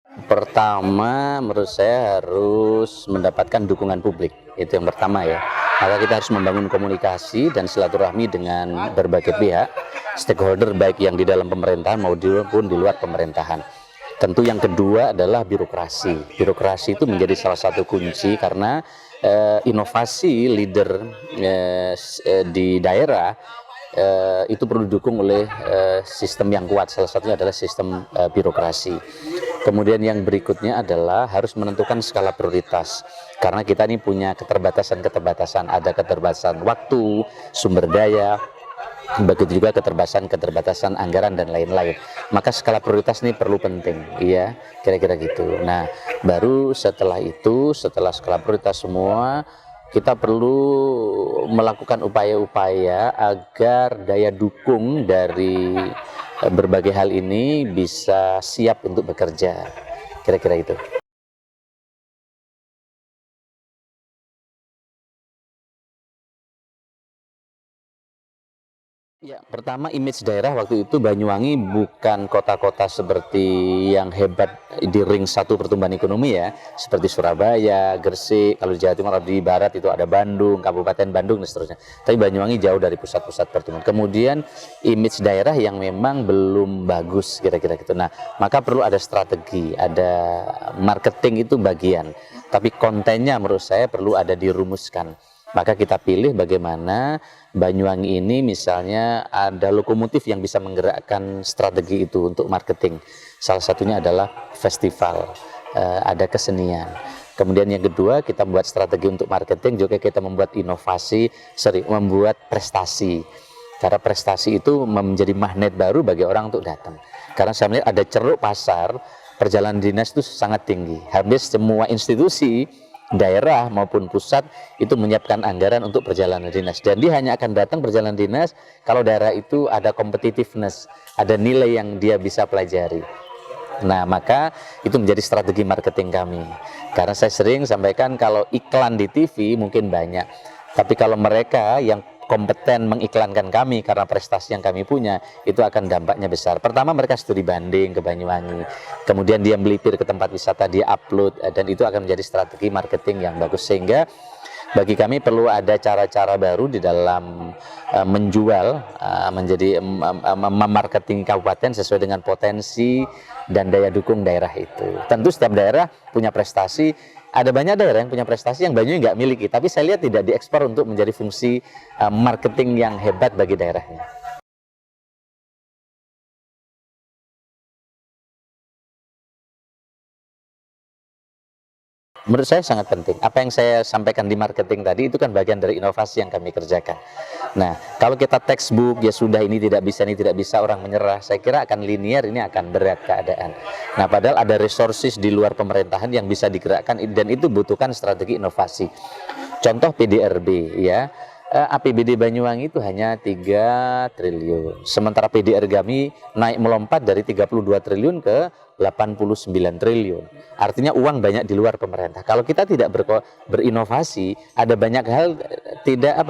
Pertama, menurut saya harus mendapatkan dukungan publik. Itu yang pertama ya. Maka kita harus membangun komunikasi dan silaturahmi dengan berbagai pihak, stakeholder baik yang di dalam pemerintahan maupun di luar pemerintahan. Tentu yang kedua adalah birokrasi. Birokrasi itu menjadi salah satu kunci karena inovasi leader di daerah itu perlu didukung oleh sistem yang kuat. Salah satunya adalah sistem birokrasi. Kemudian yang berikutnya adalah harus menentukan skala prioritas. Karena kita ini punya keterbatasan-keterbatasan, ada keterbatasan waktu, sumber daya, begitu juga keterbatasan anggaran dan lain-lain. Maka skala prioritas ini perlu penting, iya, kira-kira gitu. Nah, baru setelah itu, setelah skala prioritas semua, kita perlu melakukan upaya-upaya agar daya dukung dari berbagai hal ini bisa siap untuk bekerja, kira-kira itu. Ya, pertama image daerah waktu itu Banyuwangi bukan kota-kota seperti yang hebat di ring satu pertumbuhan ekonomi ya, seperti Surabaya, Gresik, kalau di Jawa Timur di barat itu ada Bandung, Kabupaten Bandung dan seterusnya. Tapi Banyuwangi jauh dari pusat-pusat pertumbuhan. Kemudian image daerah yang memang belum bagus kira-kira gitu. Nah, maka perlu ada strategi, ada marketing itu bagian. Tapi kontennya menurut saya perlu ada dirumuskan. Maka kita pilih bagaimana Banyuwangi ini misalnya ada lokomotif yang bisa menggerakkan strategi itu untuk marketing. Salah satunya adalah festival, ada kesenian. Kemudian yang kedua kita membuat strategi untuk marketing, juga kita membuat inovasi, membuat prestasi. Karena prestasi itu menjadi magnet baru bagi orang untuk datang. Karena saya melihat ada ceruk pasar, perjalanan dinas itu sangat tinggi. Hampir semua institusi daerah maupun pusat itu menyiapkan anggaran untuk perjalanan dinas, dan dia hanya akan datang perjalanan dinas kalau daerah itu ada competitiveness, ada nilai yang dia bisa pelajari. Nah, maka itu menjadi strategi marketing kami, karena saya sering sampaikan kalau iklan di TV mungkin banyak, tapi kalau mereka yang kompeten mengiklankan kami karena prestasi yang kami punya, itu akan dampaknya besar. Pertama, mereka studi banding ke Banyuwangi, kemudian dia melipir ke tempat wisata, dia upload, dan itu akan menjadi strategi marketing yang bagus. Sehingga bagi kami perlu ada cara-cara baru di dalam menjual, menjadi memarketing kabupaten sesuai dengan potensi dan daya dukung daerah itu. Tentu setiap daerah punya prestasi. Ada banyak daerah yang punya prestasi yang Banyuwangi nggak miliki, tapi saya lihat tidak diekspor untuk menjadi fungsi marketing yang hebat bagi daerahnya. Menurut saya sangat penting. Apa yang saya sampaikan di marketing tadi itu kan bagian dari inovasi yang kami kerjakan. Nah, kalau kita textbook ya sudah ini tidak bisa, orang menyerah. Saya kira akan linear, ini akan berat keadaan. Nah, padahal ada resources di luar pemerintahan yang bisa digerakkan dan itu butuhkan strategi inovasi. Contoh PDRB ya. APBD Banyuwangi itu hanya 3 triliun. Sementara PDR kami naik melompat dari 32 triliun ke 89 triliun. Artinya uang banyak di luar pemerintah. Kalau kita tidak berinovasi, ada banyak hal tidak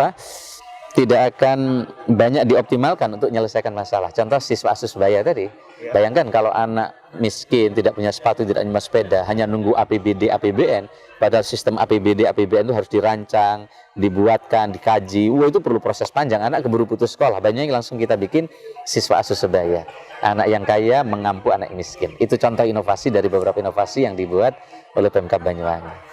akan banyak dioptimalkan untuk menyelesaikan masalah. Contoh siswa Asusbaya tadi. Bayangkan kalau anak miskin, tidak punya sepatu, tidak punya sepeda, hanya nunggu APBD, APBN, padahal sistem APBD, APBN itu harus dirancang, dibuatkan, dikaji. Wah, itu perlu proses panjang. Anak keburu putus sekolah. Banyak yang langsung kita bikin siswa Asusbaya. Anak yang kaya mengampu anak miskin. Itu contoh inovasi dari beberapa inovasi yang dibuat oleh Pemkab Banyuwangi.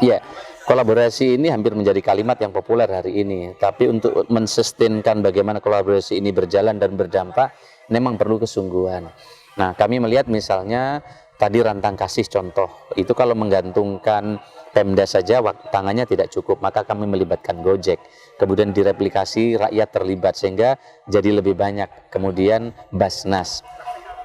Ya, kolaborasi ini hampir menjadi kalimat yang populer hari ini. Tapi untuk mensustainkan bagaimana kolaborasi ini berjalan dan berdampak, memang perlu kesungguhan. Nah, kami melihat misalnya tadi Rantang Kasih contoh, itu kalau menggantungkan Pemda saja tangannya tidak cukup, maka kami melibatkan Gojek. Kemudian direplikasi, rakyat terlibat sehingga jadi lebih banyak. Kemudian Basnas.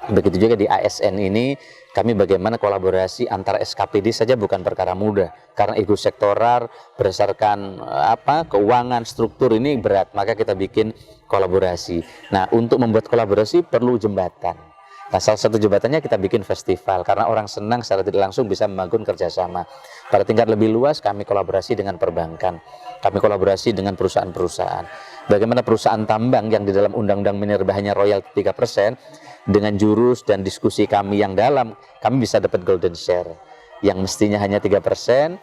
Begitu juga di ASN ini, kami bagaimana kolaborasi antara SKPD saja bukan perkara mudah, karena ego sektoral berdasarkan keuangan struktur ini berat, maka kita bikin kolaborasi. Nah, untuk membuat kolaborasi perlu jembatan. Nah, salah satu jabatannya kita bikin festival karena orang senang secara tidak langsung bisa membangun kerjasama. Pada tingkat lebih luas kami kolaborasi dengan perbankan, kami kolaborasi dengan perusahaan-perusahaan. Bagaimana perusahaan tambang yang di dalam Undang-Undang Minerba hanya royalti 3%, dengan jurus dan diskusi kami yang dalam, kami bisa dapat golden share. Yang mestinya hanya 3%,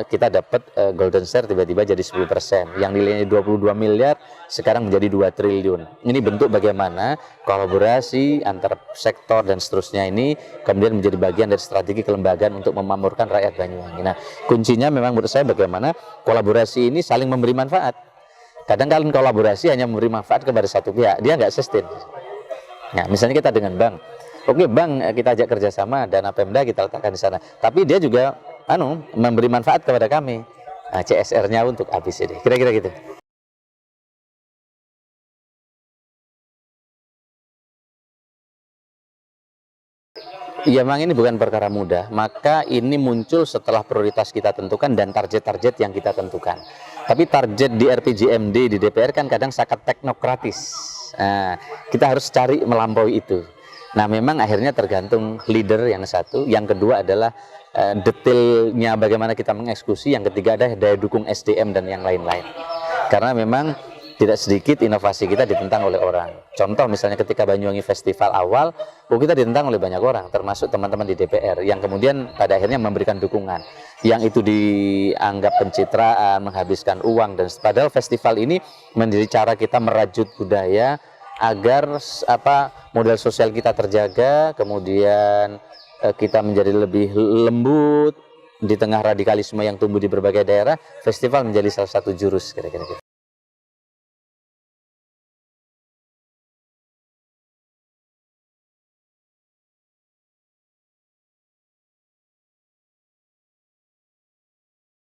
kita dapat golden share tiba-tiba jadi 10%. Yang nilainya 22 miliar, sekarang menjadi 2 triliun. Ini bentuk bagaimana kolaborasi antar sektor dan seterusnya ini kemudian menjadi bagian dari strategi kelembagaan untuk memakmurkan rakyat Banyuwangi. Nah, kuncinya memang menurut saya bagaimana kolaborasi ini saling memberi manfaat. Kadang kalian kolaborasi hanya memberi manfaat kepada satu pihak, dia nggak sustain. Nah, misalnya kita dengan bank, oke bank kita ajak kerjasama, dana Pemda kita letakkan di sana, tapi dia juga memberi manfaat kepada kami, CSR-nya untuk ABCD, kira-kira gitu. Ya memang ini bukan perkara mudah, maka ini muncul setelah prioritas kita tentukan dan target-target yang kita tentukan. Tapi target di RPJMD di DPR kan kadang sangat teknokratis. Nah, kita harus cari melampaui itu. Nah, memang akhirnya tergantung leader yang satu, yang kedua adalah detailnya bagaimana kita mengeksekusi, yang ketiga ada daya dukung SDM dan yang lain-lain. Karena memang tidak sedikit inovasi kita ditentang oleh orang. Contoh misalnya ketika Banyuwangi Festival awal, kita ditentang oleh banyak orang, termasuk teman-teman di DPR, yang kemudian pada akhirnya memberikan dukungan. Yang itu dianggap pencitraan, menghabiskan uang, dan padahal festival ini menjadi cara kita merajut budaya agar modal sosial kita terjaga, kemudian kita menjadi lebih lembut di tengah radikalisme yang tumbuh di berbagai daerah. Festival menjadi salah satu jurus kira-kira gitu.